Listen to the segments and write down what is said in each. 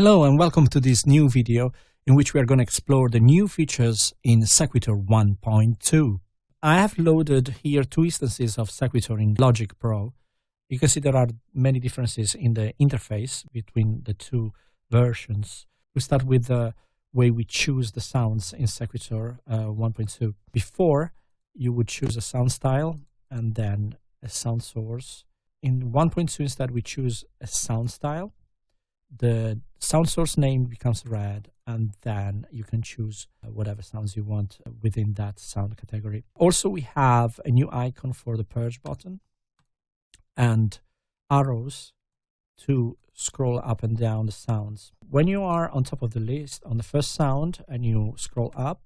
Hello and welcome to this new video in which we are going to explore the new features in SEQui2R 1.2. I have loaded here two instances of SEQui2R in Logic Pro. You can see there are many differences in the interface between the two versions. We start with the way we choose the sounds in SEQui2R 1.2. Before, you would choose a sound style and then a sound source. In 1.2 instead we choose a sound style. The sound source name becomes red, and then you can choose whatever sounds you want within that sound category. Also, we have a new icon for the purge button and arrows to scroll up and down the sounds. When you are on top of the list on the first sound and you scroll up,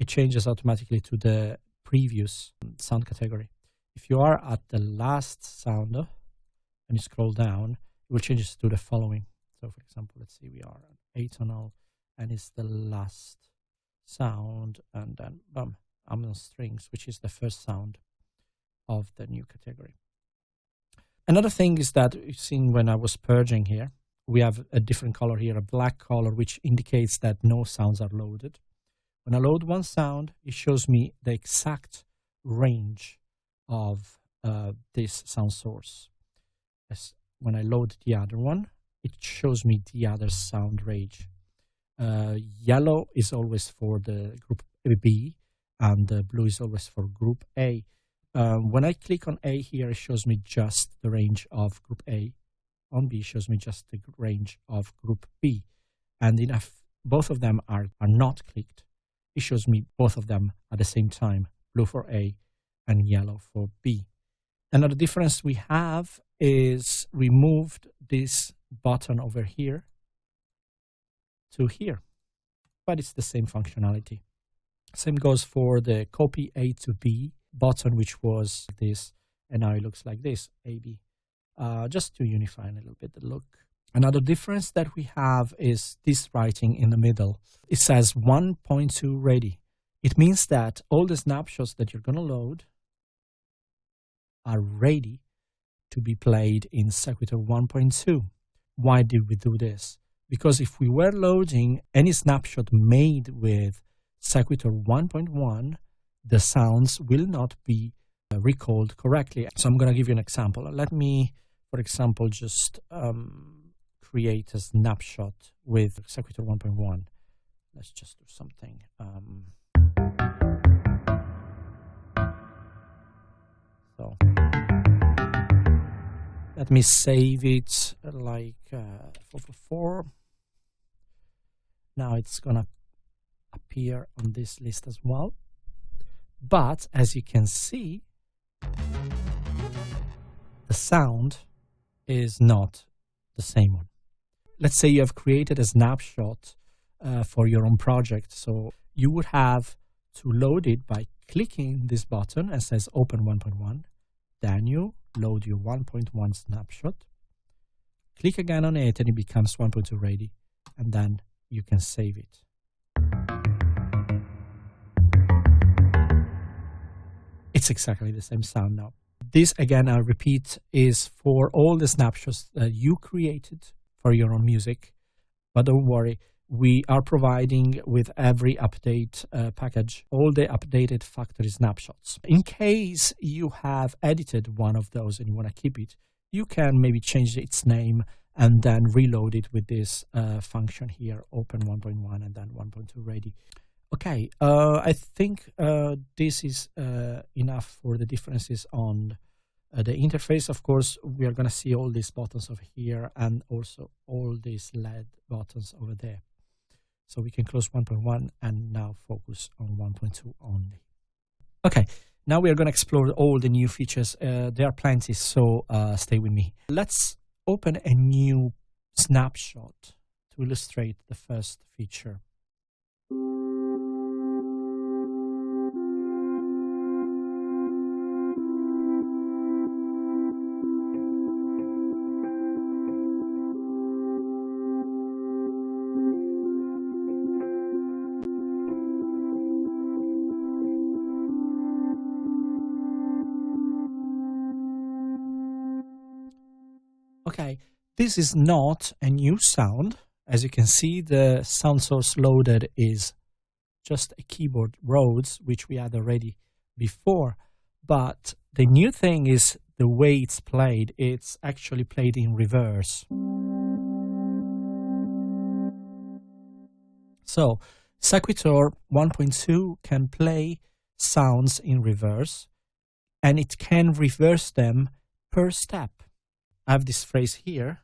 it changes automatically to the previous sound category. If you are at the last sound and you scroll down, it will change to the following. So, for example, let's see, we are at atonal, and it's the last sound, and then boom, I'm on strings, which is the first sound of the new category. Another thing is that you've seen when I was purging here, we have a different color here, a black color, which indicates that no sounds are loaded. When I load one sound, it shows me the exact range of this sound source. As when I load the other one, it shows me the other sound range. Yellow is always for the group B, and blue is always for group A. When I click on A here, it shows me just the range of group A. On B, it shows me just the range of group B. And if both of them are not clicked, it shows me both of them at the same time, blue for A and yellow for B. Another difference we have is we moved this button over here to here, but it's the same functionality. Same goes for the copy A to B button, which was this, and now it looks like this, AB, just to unify a little bit the look. Another difference that we have is this writing in the middle. It says 1.2 ready. It means that all the snapshots that you're going to load are ready to be played in SEQui2R 1.2. Why did we do this? Because if we were loading any snapshot made with SEQui2R 1.1, the sounds will not be recalled correctly. So I'm going to give you an example. Let me, for example, just create a snapshot with SEQui2R 1.1. Let's just do something. So let me save it like 444. Now it's gonna appear on this list as well. But as you can see, the sound is not the same one. Let's say you have created a snapshot for your own project. So you would have to load it by clicking this button that says Open 1.1. Then you load your 1.1 snapshot, click again on it, and it becomes 1.2 ready, and then you can save it. It's exactly the same sound now. This, again, I repeat, is for all the snapshots that you created for your own music, but don't worry, we are providing with every update package all the updated factory snapshots. In case you have edited one of those and you want to keep it, you can maybe change its name and then reload it with this function here, open 1.1 and then 1.2 ready. Okay, I think this is enough for the differences on the interface. Of course, we are going to see all these buttons over here and also all these LED buttons over there. So we can close 1.1 and now focus on 1.2 only. Okay, now we are going to explore all the new features. There are plenty, so stay with me. Let's open a new snapshot to illustrate the first feature. Okay, this is not a new sound. As you can see, the sound source loaded is just a keyboard Rhodes, which we had already before. But the new thing is the way it's played. It's actually played in reverse. So SEQui2R 1.2 can play sounds in reverse, and it can reverse them per step. I have this phrase here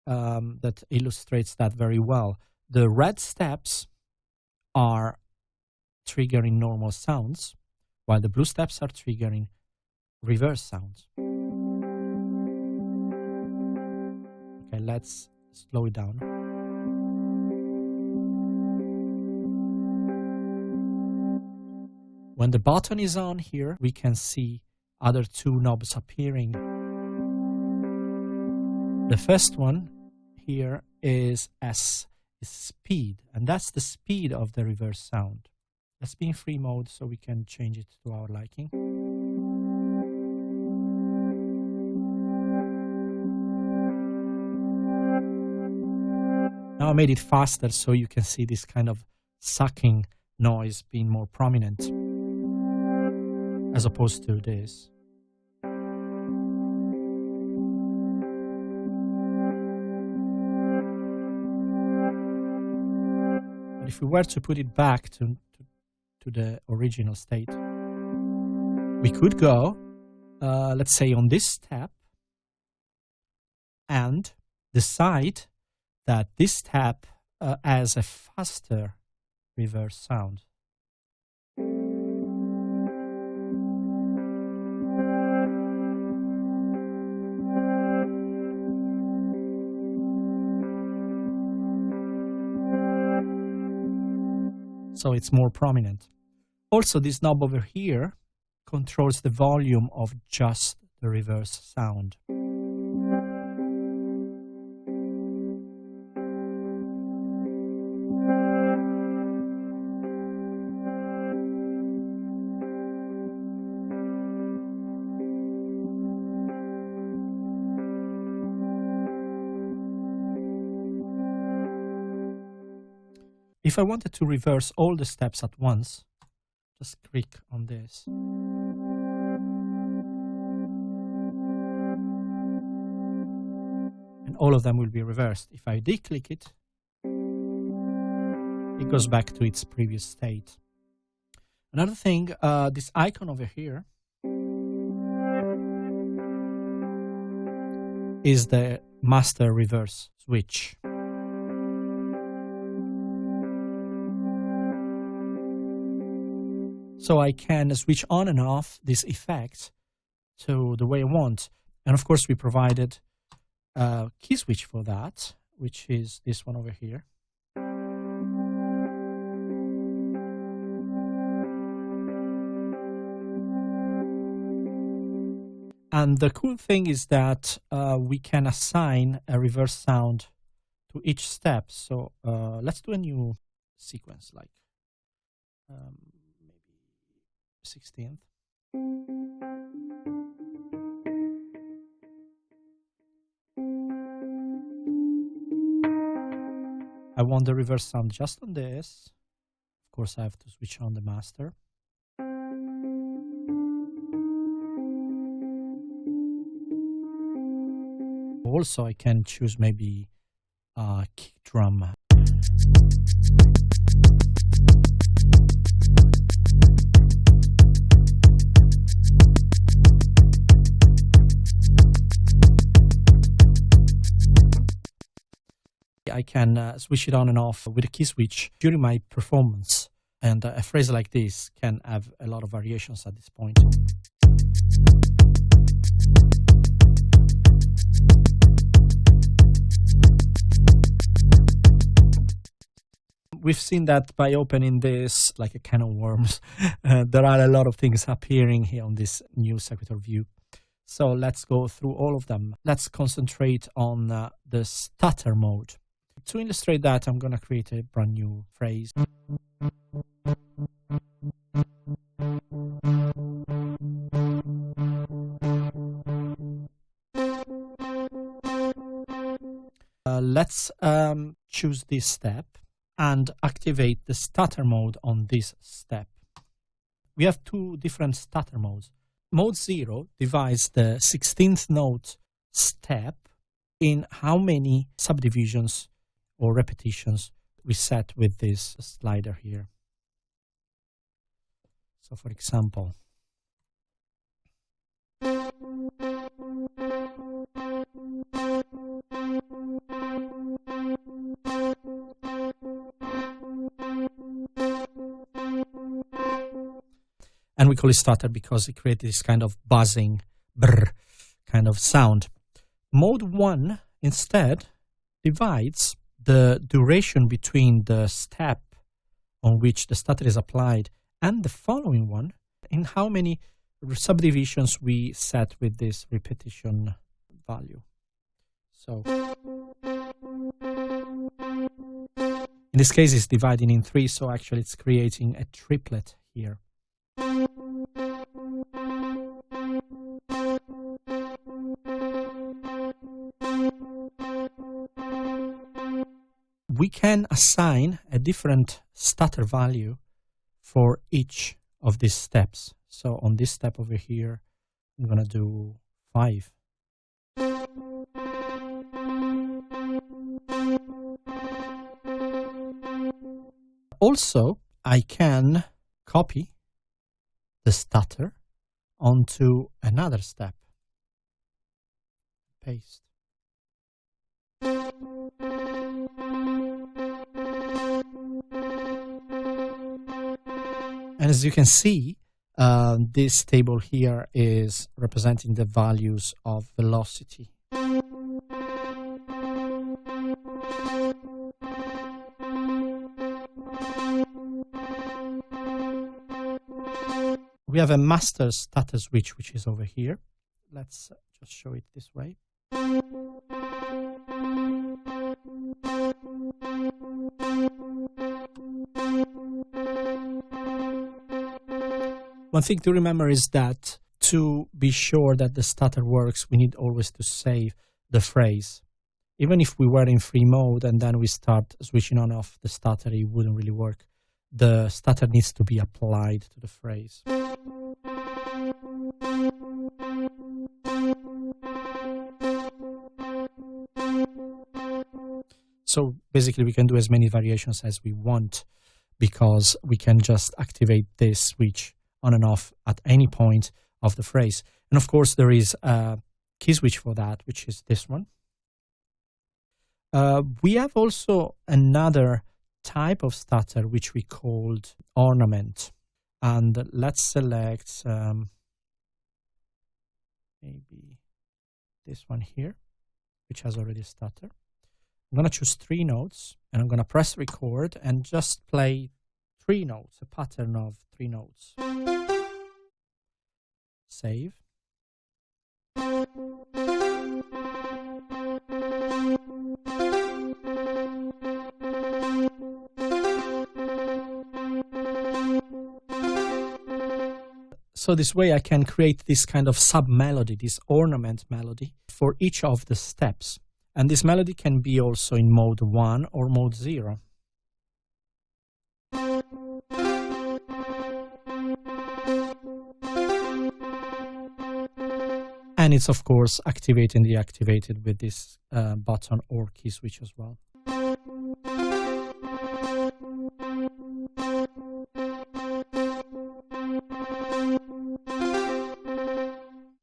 that illustrates that very well. The red steps are triggering normal sounds, while the blue steps are triggering reverse sounds. Okay, let's slow it down. When the button is on here, we can see other two knobs appearing. The first one here is S, is speed, and that's the speed of the reverse sound. Let's be in free mode so we can change it to our liking. Now I made it faster so you can see this kind of sucking noise being more prominent as opposed to this. But if we were to put it back to the original state, we could go, let's say, on this step and decide that this step has a faster reverse sound. So it's more prominent. Also, this knob over here controls the volume of just the reverse sound. If I wanted to reverse all the steps at once, just click on this. And all of them will be reversed. If I declick it, it goes back to its previous state. Another thing, this icon over here is the master reverse switch. So I can switch on and off this effect to the way I want. And of course, we provided a key switch for that, which is this one over here. And the cool thing is that we can assign a reverse sound to each step. So let's do a new sequence, like maybe 16th. I want the reverse sound just on this. Of course, I have to switch on the master. Also, I can choose maybe a kick drum. I can switch it on and off with a key switch during my performance. And a phrase like this can have a lot of variations at this point. We've seen that by opening this like a can of worms, there are a lot of things appearing here on this new SEQui2R view. So let's go through all of them. Let's concentrate on the stutter mode. To illustrate that, I'm going to create a brand new phrase. Let's choose this step and activate the stutter mode on this step. We have two different stutter modes. Mode 0 divides the 16th note step in how many subdivisions or repetitions we set with this slider here. So for example, and we call it stutter because it creates this kind of buzzing, brr kind of sound. Mode 1 instead divides the duration between the step on which the stutter is applied and the following one in how many subdivisions we set with this repetition value. So in this case it's dividing in 3, so actually it's creating a triplet here. We can assign a different stutter value for each of these steps. So on this step over here, I'm going to do 5. Also, I can copy the stutter onto another step. Paste. And as you can see, this table here is representing the values of velocity. We have a master stutter switch, which is over here. Let's just show it this way. One thing to remember is that to be sure that the stutter works, we need always to save the phrase. Even if we were in free mode and then we start switching on off the stutter, it wouldn't really work. The stutter needs to be applied to the phrase. So basically we can do as many variations as we want because we can just activate this switch on and off at any point of the phrase. And of course there is a key switch for that, which is this one. We have also another type of stutter which we called ornament. And let's select maybe this one here, which has already a stutter. I'm going to choose 3 notes and I'm going to press record and just play 3 notes, a pattern of 3 notes. Save. So this way I can create this kind of sub-melody, this ornament melody for each of the steps. And this melody can be also in mode 1 or mode 0. And it's of course activated and deactivated with this button or key switch as well.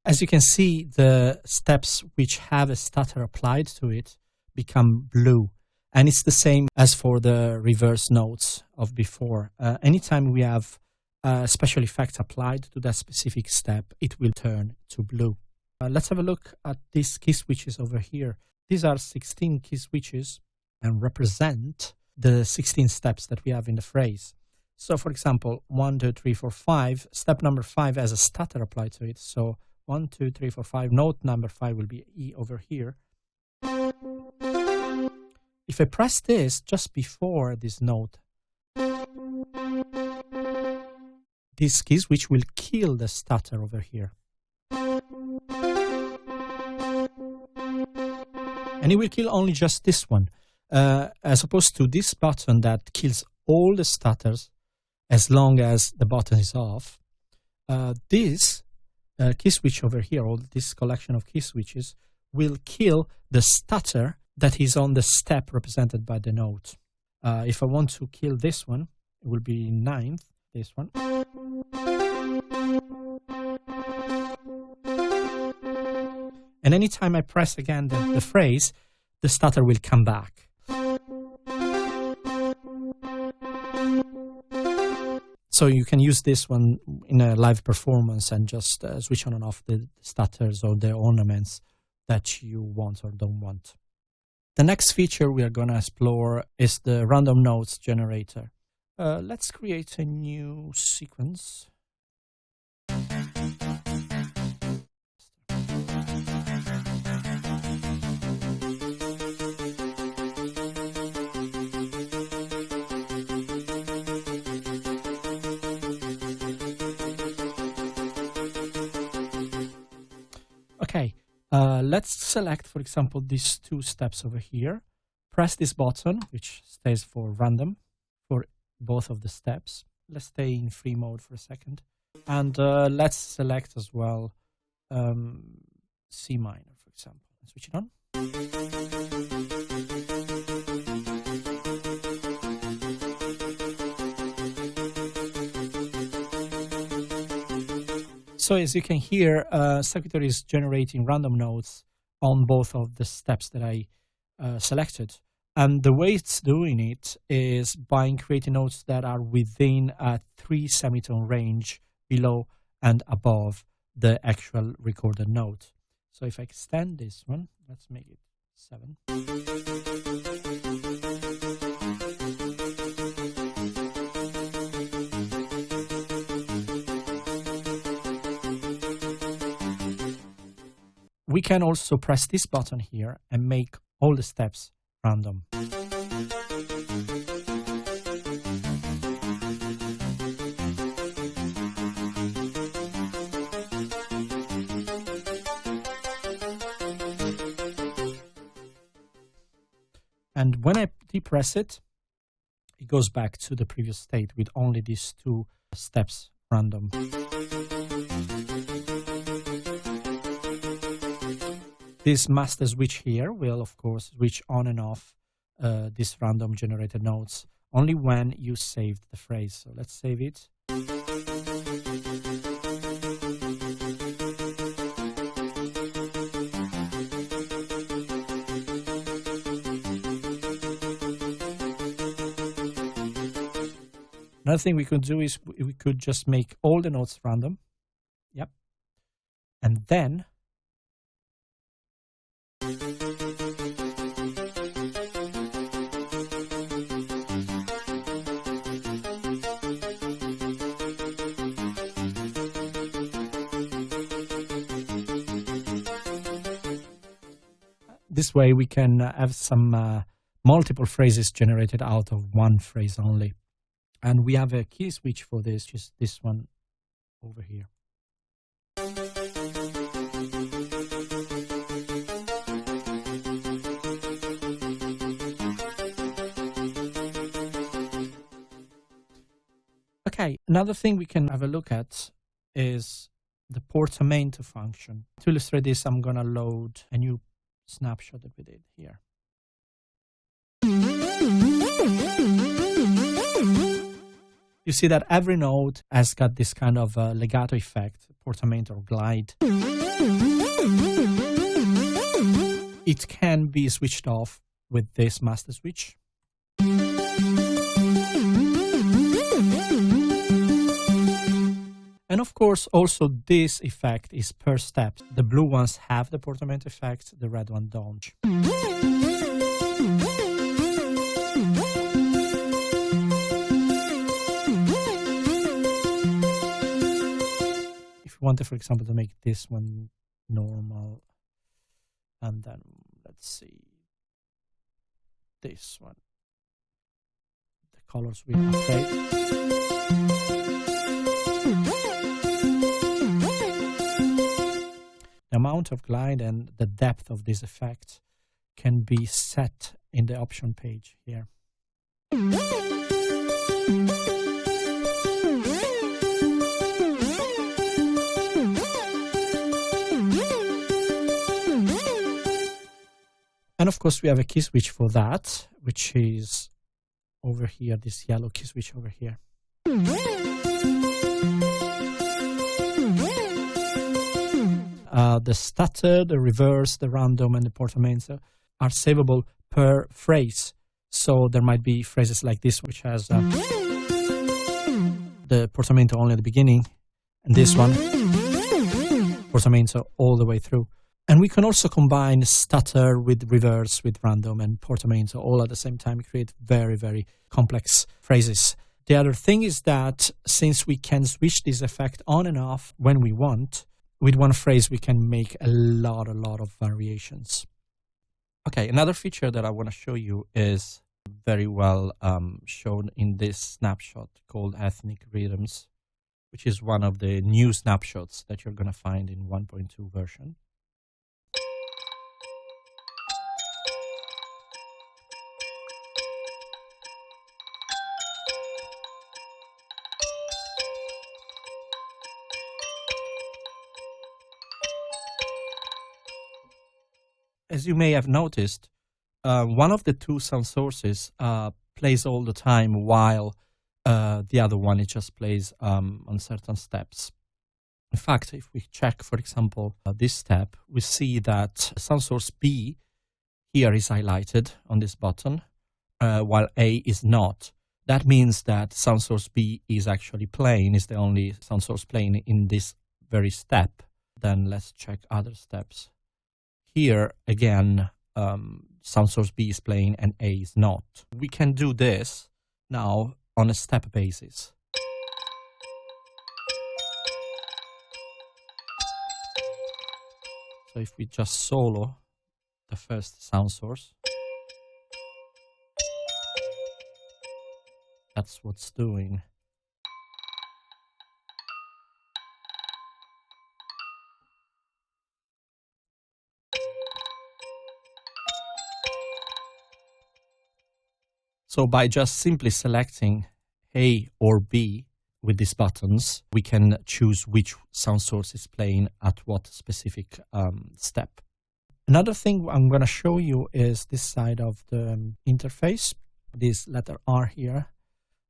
As you can see, the steps which have a stutter applied to it become blue. And it's the same as for the reverse notes of before. Anytime we have a special effect applied to that specific step, it will turn to blue. Let's have a look at these key switches over here. These are 16 key switches and represent the 16 steps that we have in the phrase. So for example, 1, 2, 3, 4, 5, step number 5 has a stutter applied to it. So 1, 2, 3, 4, 5, note number 5 will be E over here. If I press this just before this note, this key switch will kill the stutter over here. And it will kill only just this one. as opposed to this button that kills all the stutters as long as the button is off. This key switch over here, or this collection of key switches, will kill the stutter that is on the step represented by the note. If I want to kill this one, it will be 9th, this one. And anytime I press again the phrase, the stutter will come back. So you can use this one in a live performance and just switch on and off the stutters or the ornaments that you want or don't want. The next feature we are going to explore is the random notes generator. Let's create a new sequence. Okay, let's select, for example, these two steps over here. Press this button, which stays for random for both of the steps. Let's stay in free mode for a second. And let's select as well C minor, for example. Switch it on. So as you can hear, SEQui2R is generating random notes on both of the steps that I selected. And the way it's doing it is by creating notes that are within a 3 semitone range below and above the actual recorded note. So if I extend this one, let's make it 7. We can also press this button here and make all the steps random. And when I depress it, it goes back to the previous state with only these two steps random. This master switch here will, of course, switch on and off these random generated notes only when you saved the phrase. So let's save it. Another thing we could do is we could just make all the notes random. Yep. And then this way we can have some multiple phrases generated out of one phrase only. And we have a key switch for this, just this one over here. Okay, another thing we can have a look at is the PORTAMENTO function. To illustrate this, I'm going to load a new snapshot that we did here. You see that every note has got this kind of legato effect, portamento or glide. It can be switched off with this master switch. And of course, also this effect is per step. The blue ones have the portamento effect, the red one don't. Wanted, for example, to make this one normal, and then let's see this one. The colors will update. The amount of glide and the depth of this effect can be set in the option page here. And of course, we have a key switch for that, which is over here, this yellow key switch over here. The stutter, the reverse, the random, and the portamento are savable per phrase. So there might be phrases like this, which has the portamento only at the beginning, and this one, portamento all the way through. And we can also combine stutter with reverse, with random, and portamento all at the same time, create very, very complex phrases. The other thing is that since we can switch this effect on and off when we want, with one phrase we can make a lot of variations. Okay, another feature that I want to show you is very well shown in this snapshot called Ethnic Rhythms, which is one of the new snapshots that you're going to find in 1.2 version. As you may have noticed, one of the two sound sources plays all the time while the other one it just plays on certain steps. In fact, if we check, for example, this step, we see that sound source B here is highlighted on this button, while A is not. That means that sound source B is actually playing, is the only sound source playing in this very step. Then let's check other steps. Here, again, sound source B is playing and A is not. We can do this now on a step basis. So if we just solo the first sound source, that's what's doing. So by just simply selecting A or B with these buttons, we can choose which sound source is playing at what specific step. Another thing I'm going to show you is this side of the interface, this letter R here.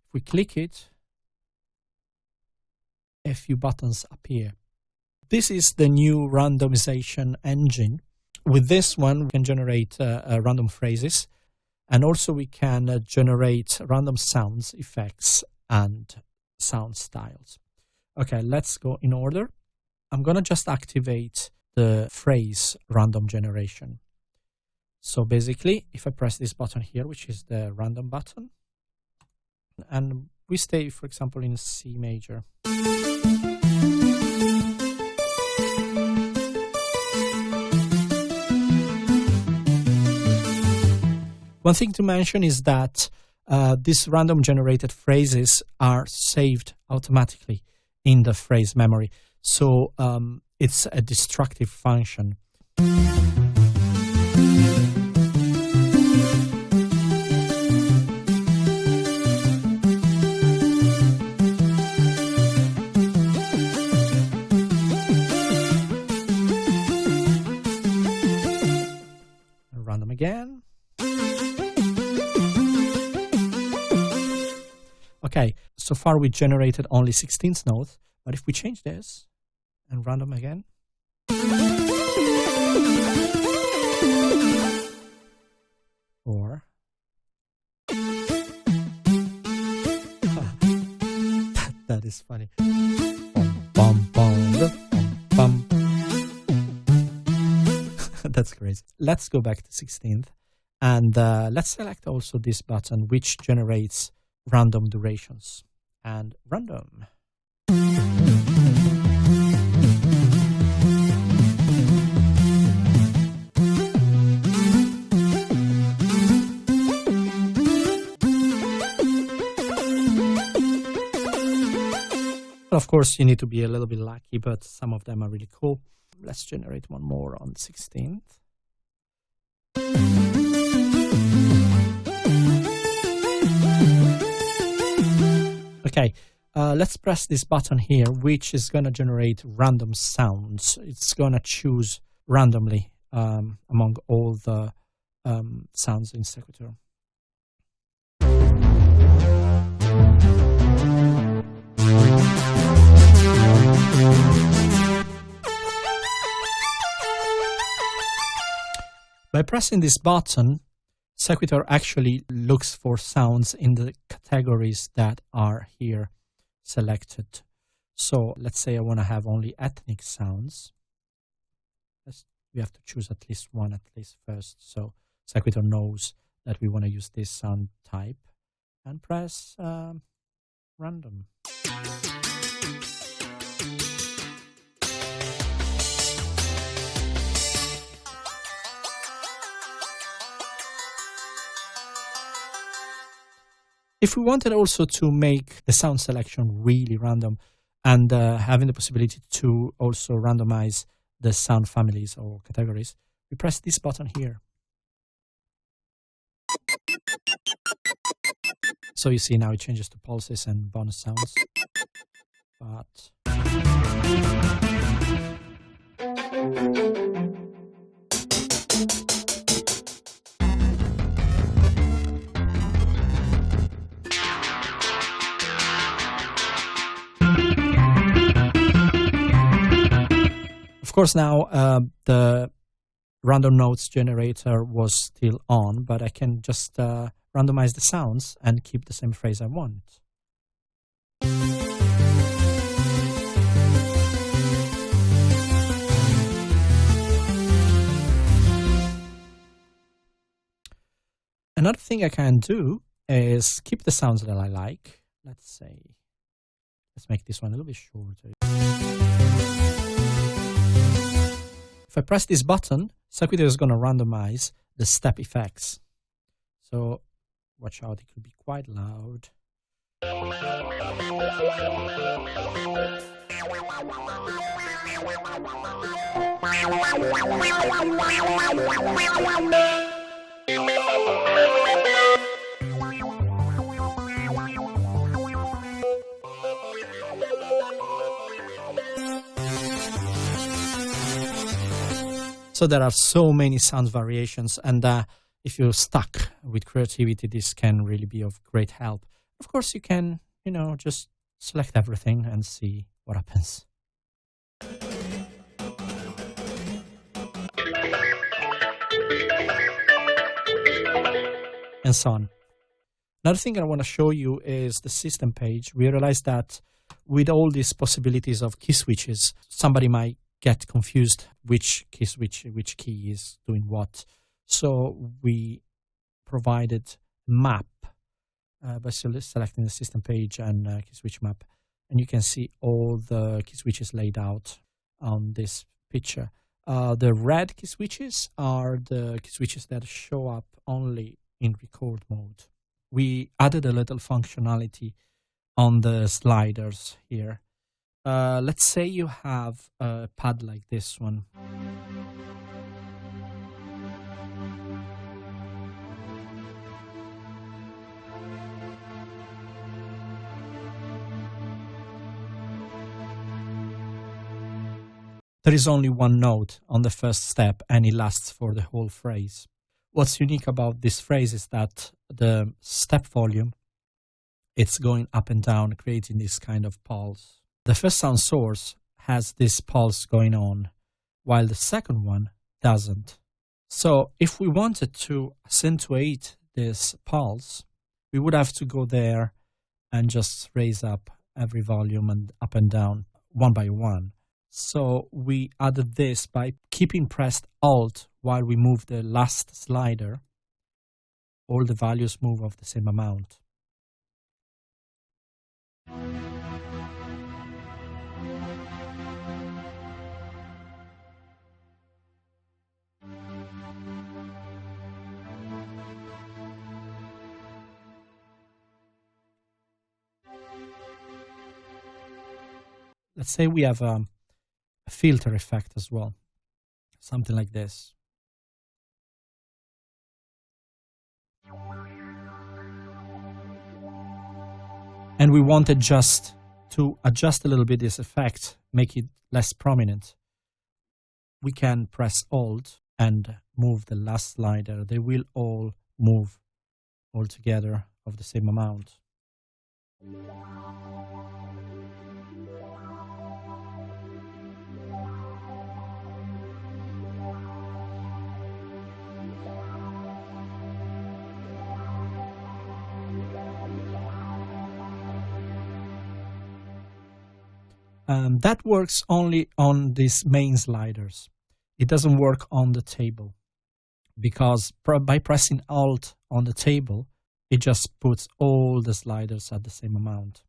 If we click it, a few buttons appear. This is the new randomization engine. With this one, we can generate random phrases. And also we can generate random sounds, effects, and sound styles. Okay, let's go in order. I'm going to just activate the phrase random generation. So basically, if I press this button here, which is the random button, and we stay, for example, in C major. One thing to mention is that these random generated phrases are saved automatically in the phrase memory. So it's a destructive function. Random again. Okay, so far we generated only 16th notes, but if we change this and random again, or that is funny. Bum, bum, bum, bum. That's crazy. Let's go back to 16th and let's select also this button which generates random durations and random. Of course, you need to be a little bit lucky, but some of them are really cool. Let's generate one more on 16th. Okay, let's press this button here, which is going to generate random sounds. It's going to choose randomly among all the sounds in SEQui2R. By pressing this button, SEQui2R actually looks for sounds in the categories that are here selected. So let's say I want to have only ethnic sounds. We have to choose at least one first. So SEQui2R knows that we want to use this sound type, and press random. If we wanted also to make the sound selection really random and having the possibility to also randomize the sound families or categories, we press this button here. So you see now it changes to pulses and bonus sounds. But of course, now the random notes generator was still on, but I can just randomize the sounds and keep the same phrase I want. Another thing I can do is keep the sounds that I like. Let's make this one a little bit shorter. If I press this button, SEQui2R is going to randomize the step effects. So watch out, it could be quite loud. So there are so many sound variations, and if you're stuck with creativity, this can really be of great help. Of course, you can, just select everything and see what happens. And so on. Another thing I want to show you is the system page. We realized that with all these possibilities of key switches, somebody might get confused which key is doing what. So we provided map by selecting the system page and key switch map, and you can see all the key switches laid out on this picture. The red key switches are the key switches that show up only in record mode. We added a little functionality on the sliders here. Let's say you have a pad like this one. There is only one note on the first step, and it lasts for the whole phrase. What's unique about this phrase is that the step volume, it's going up and down, creating this kind of pulse. The first sound source has this pulse going on, while the second one doesn't. So if we wanted to accentuate this pulse, we would have to go there and just raise up every volume and up and down one by one. So we added this by keeping pressed Alt while we move the last slider. All the values move of the same amount. Let's say we have a filter effect as well, something like this. and we wanted just to adjust a little bit this effect, make it less prominent, we can press Alt and move the last slider. They will all move all together of the same amount. That works only on these main sliders. It doesn't work on the table, because by pressing Alt on the table, it just puts all the sliders at the same amount.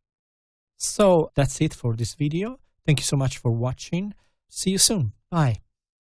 So that's it for this video. Thank you so much for watching. See you soon. Bye.